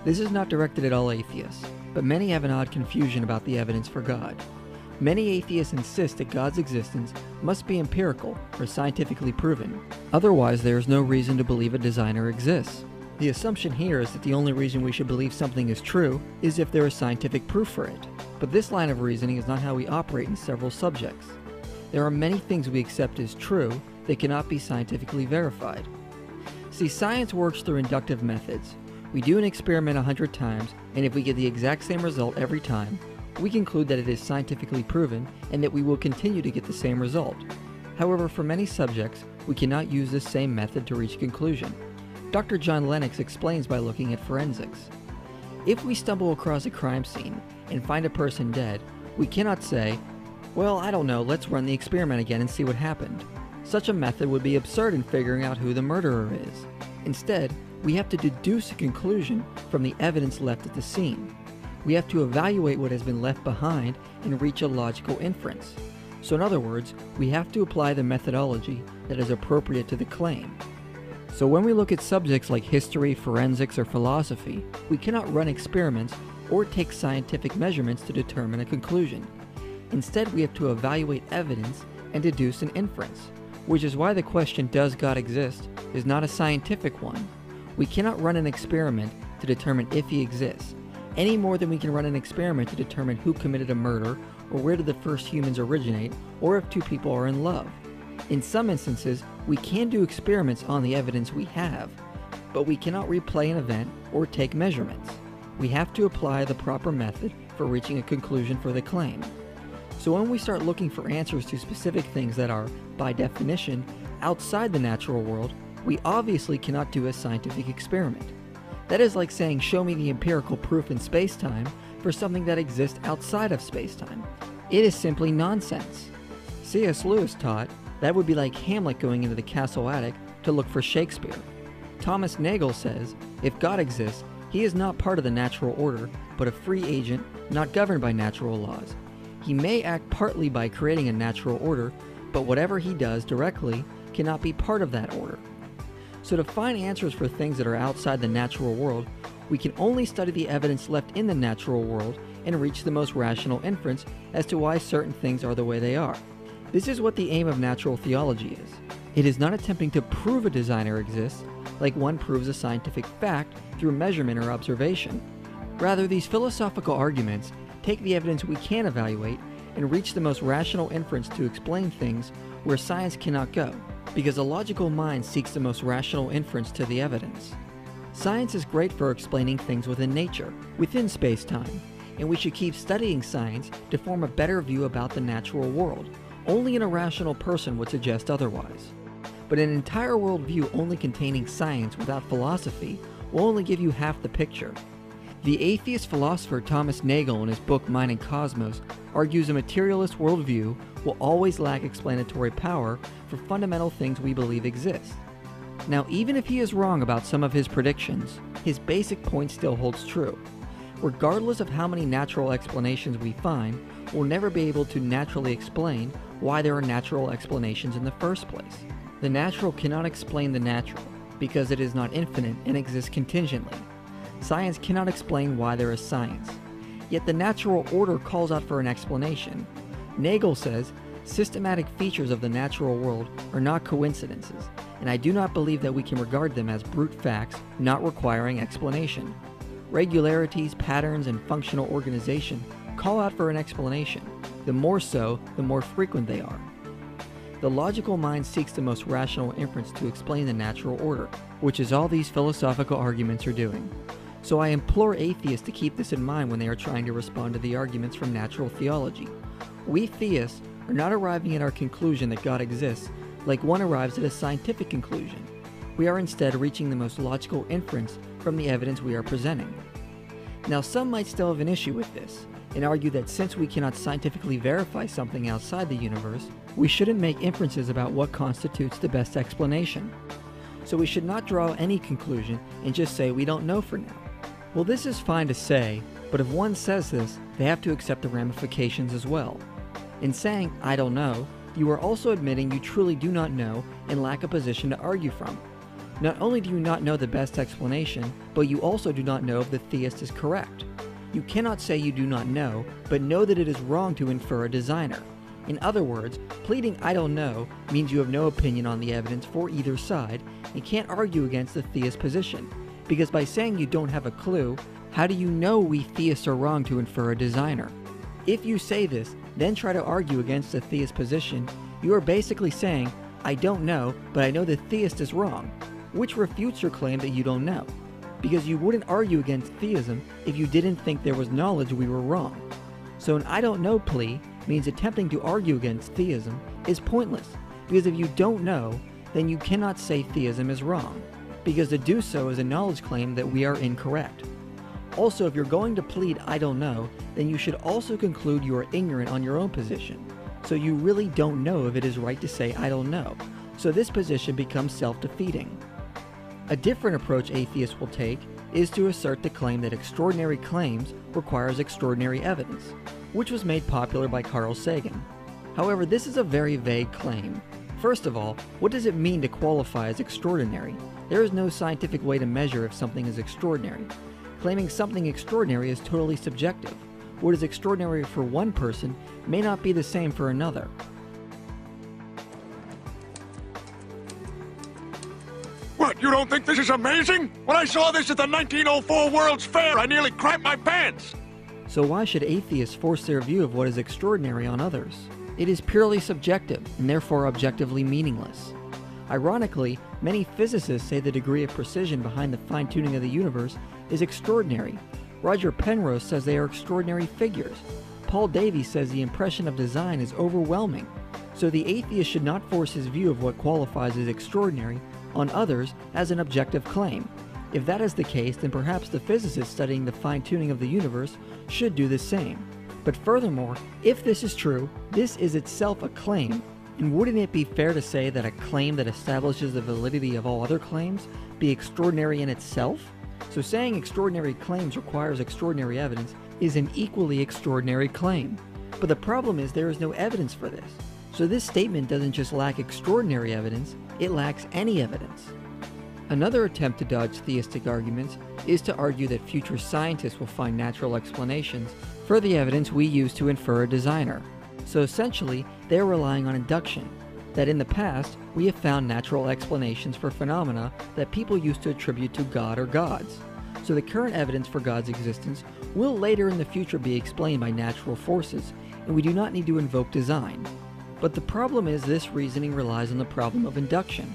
This is not directed at all atheists, but many have an odd confusion about the evidence for God. Many atheists insist that God's existence must be empirical or scientifically proven. Otherwise, there is no reason to believe a designer exists. The assumption here is that the only reason we should believe something is true is if there is scientific proof for it. But this line of reasoning is not how we operate in several subjects. There are many things we accept as true that cannot be scientifically verified. See, science works through inductive methods. We do an experiment 100 times, and if we get the exact same result every time, we conclude that it is scientifically proven and that we will continue to get the same result. However, for many subjects, we cannot use this same method to reach a conclusion. Dr. John Lennox explains by looking at forensics. If we stumble across a crime scene and find a person dead, we cannot say, well, I don't know, let's run the experiment again and see what happened. Such a method would be absurd in figuring out who the murderer is. Instead, we have to deduce a conclusion from the evidence left at the scene. We have to evaluate what has been left behind and reach a logical inference. So in other words, we have to apply the methodology that is appropriate to the claim. So when we look at subjects like history, forensics, or philosophy, we cannot run experiments or take scientific measurements to determine a conclusion. Instead, we have to evaluate evidence and deduce an inference, which is why the question, does God exist, is not a scientific one. We cannot run an experiment to determine if he exists, any more than we can run an experiment to determine who committed a murder, or where did the first humans originate, or if two people are in love. In some instances, we can do experiments on the evidence we have, but we cannot replay an event or take measurements. We have to apply the proper method for reaching a conclusion for the claim. So when we start looking for answers to specific things that are, by definition, outside the natural world, we obviously cannot do a scientific experiment. That is like saying, show me the empirical proof in space-time for something that exists outside of space-time. It is simply nonsense. C.S. Lewis taught that would be like Hamlet going into the castle attic to look for Shakespeare. Thomas Nagel says, if God exists, he is not part of the natural order, but a free agent not governed by natural laws. He may act partly by creating a natural order, but whatever he does directly cannot be part of that order. So to find answers for things that are outside the natural world, we can only study the evidence left in the natural world and reach the most rational inference as to why certain things are the way they are. This is what the aim of natural theology is. It is not attempting to prove a designer exists, like one proves a scientific fact through measurement or observation. Rather, these philosophical arguments take the evidence we can evaluate and reach the most rational inference to explain things where science cannot go, because a logical mind seeks the most rational inference to the evidence. Science is great for explaining things within nature, within space-time, and we should keep studying science to form a better view about the natural world. Only an irrational person would suggest otherwise. But an entire worldview only containing science without philosophy will only give you half the picture. The atheist philosopher Thomas Nagel in his book Mind and Cosmos argues a materialist worldview will always lack explanatory power for fundamental things we believe exist. Now, even if he is wrong about some of his predictions, his basic point still holds true. Regardless of how many natural explanations we find, we'll never be able to naturally explain why there are natural explanations in the first place. The natural cannot explain the natural, because it is not infinite and exists contingently. Science cannot explain why there is science. Yet the natural order calls out for an explanation. Nagel says, systematic features of the natural world are not coincidences, and I do not believe that we can regard them as brute facts not requiring explanation. Regularities, patterns, and functional organization call out for an explanation. The more so, the more frequent they are. The logical mind seeks the most rational inference to explain the natural order, which is all these philosophical arguments are doing. So I implore atheists to keep this in mind when they are trying to respond to the arguments from natural theology. We theists are not arriving at our conclusion that God exists like one arrives at a scientific conclusion. We are instead reaching the most logical inference from the evidence we are presenting. Now, some might still have an issue with this, and argue that since we cannot scientifically verify something outside the universe, we shouldn't make inferences about what constitutes the best explanation. So we should not draw any conclusion and just say we don't know for now. Well, this is fine to say, but if one says this, they have to accept the ramifications as well. In saying, I don't know, you are also admitting you truly do not know and lack a position to argue from. Not only do you not know the best explanation, but you also do not know if the theist is correct. You cannot say you do not know, but know that it is wrong to infer a designer. In other words, pleading "I don't know" means you have no opinion on the evidence for either side and can't argue against the theist position, because by saying you don't have a clue, how do you know we theists are wrong to infer a designer? If you say this, then try to argue against the theist position, you are basically saying, "I don't know, but I know the theist is wrong," which refutes your claim that you don't know, because you wouldn't argue against theism if you didn't think there was knowledge we were wrong. So an "I don't know" plea means attempting to argue against theism is pointless, because if you don't know, then you cannot say theism is wrong, because to do so is a knowledge claim that we are incorrect. Also, if you're going to plead "I don't know," then you should also conclude you are ignorant on your own position, so you really don't know if it is right to say "I don't know," so this position becomes self-defeating. A different approach atheists will take is to assert the claim that extraordinary claims requires extraordinary evidence, which was made popular by Carl Sagan. However, this is a very vague claim. First of all, what does it mean to qualify as extraordinary? There is no scientific way to measure if something is extraordinary. Claiming something extraordinary is totally subjective. What is extraordinary for one person may not be the same for another. What, you don't think this is amazing? When I saw this at the 1904 World's Fair, I nearly crapped my pants! So why should atheists force their view of what is extraordinary on others? It is purely subjective, and therefore objectively meaningless. Ironically, many physicists say the degree of precision behind the fine-tuning of the universe is extraordinary. Roger Penrose says they are extraordinary figures. Paul Davies says the impression of design is overwhelming. So the atheist should not force his view of what qualifies as extraordinary on others as an objective claim. If that is the case, then perhaps the physicists studying the fine-tuning of the universe should do the same. But furthermore, if this is true, this is itself a claim, and wouldn't it be fair to say that a claim that establishes the validity of all other claims be extraordinary in itself? So saying extraordinary claims requires extraordinary evidence is an equally extraordinary claim. But the problem is there is no evidence for this. So this statement doesn't just lack extraordinary evidence, it lacks any evidence. Another attempt to dodge theistic arguments is to argue that future scientists will find natural explanations for the evidence we use to infer a designer. So essentially, they are relying on induction, that in the past, we have found natural explanations for phenomena that people used to attribute to God or gods. So the current evidence for God's existence will later in the future be explained by natural forces, and we do not need to invoke design. But the problem is this reasoning relies on the problem of induction.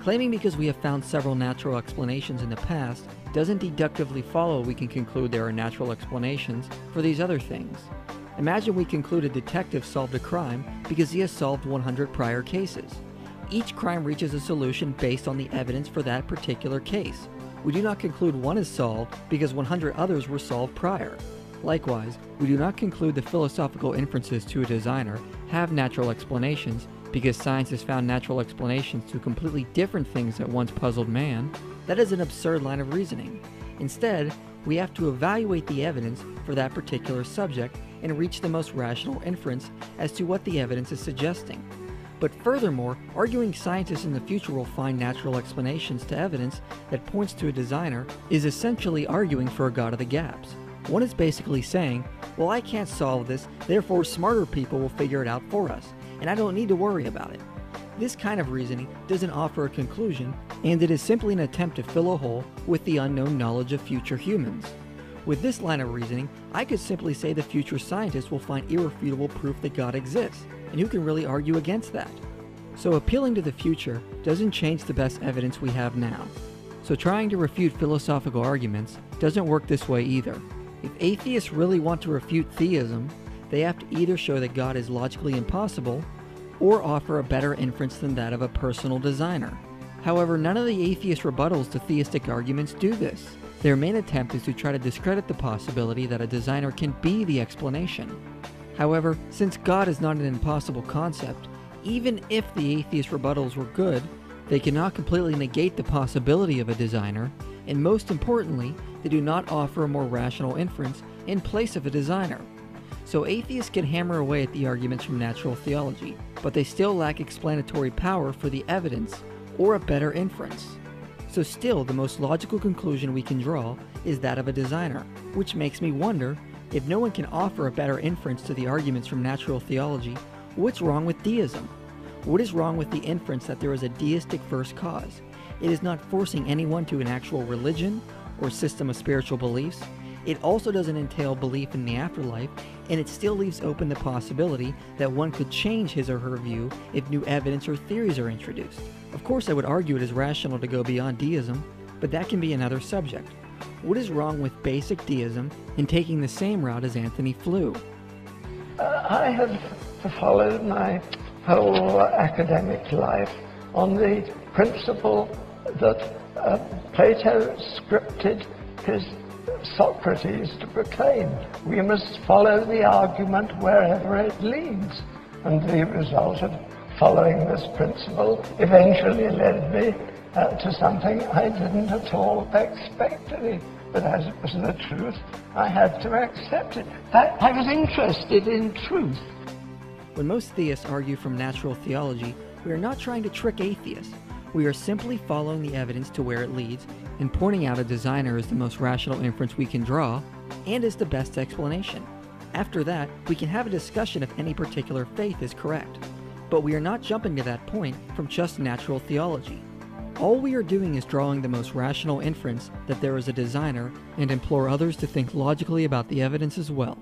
Claiming because we have found several natural explanations in the past doesn't deductively follow we can conclude there are natural explanations for these other things. Imagine we conclude a detective solved a crime because he has solved 100 prior cases. Each crime reaches a solution based on the evidence for that particular case. We do not conclude one is solved because 100 others were solved prior. Likewise, we do not conclude the philosophical inferences to a designer have natural explanations because science has found natural explanations to completely different things that once puzzled man. That is an absurd line of reasoning. Instead, we have to evaluate the evidence for that particular subject and reach the most rational inference as to what the evidence is suggesting. But furthermore, arguing scientists in the future will find natural explanations to evidence that points to a designer is essentially arguing for a god of the gaps. One is basically saying, well, I can't solve this, therefore smarter people will figure it out for us, and I don't need to worry about it. This kind of reasoning doesn't offer a conclusion, and it is simply an attempt to fill a hole with the unknown knowledge of future humans. With this line of reasoning, I could simply say the future scientists will find irrefutable proof that God exists, and who can really argue against that? So appealing to the future doesn't change the best evidence we have now. So trying to refute philosophical arguments doesn't work this way either. If atheists really want to refute theism, they have to either show that God is logically impossible, or offer a better inference than that of a personal designer. However, none of the atheist rebuttals to theistic arguments do this. Their main attempt is to try to discredit the possibility that a designer can be the explanation. However, since God is not an impossible concept, even if the atheist rebuttals were good, they cannot completely negate the possibility of a designer, and most importantly, they do not offer a more rational inference in place of a designer. So atheists can hammer away at the arguments from natural theology, but they still lack explanatory power for the evidence or a better inference. So still, the most logical conclusion we can draw is that of a designer, which makes me wonder, if no one can offer a better inference to the arguments from natural theology, what's wrong with deism? What is wrong with the inference that there is a deistic first cause? It is not forcing anyone to an actual religion or system of spiritual beliefs. It also doesn't entail belief in the afterlife, and it still leaves open the possibility that one could change his or her view if new evidence or theories are introduced. Of course, I would argue it is rational to go beyond deism, but that can be another subject. What is wrong with basic deism in taking the same route as Anthony Flew? I have followed my whole academic life on the principle that Plato scripted his Socrates to proclaim. We must follow the argument wherever it leads. And the result of following this principle eventually led me to something I didn't at all expect to be. But as it was the truth, I had to accept it. I was interested in truth. When most theists argue from natural theology, we are not trying to trick atheists. We are simply following the evidence to where it leads and pointing out a designer is the most rational inference we can draw and is the best explanation. After that, we can have a discussion if any particular faith is correct. But we are not jumping to that point from just natural theology. All we are doing is drawing the most rational inference that there is a designer and implore others to think logically about the evidence as well.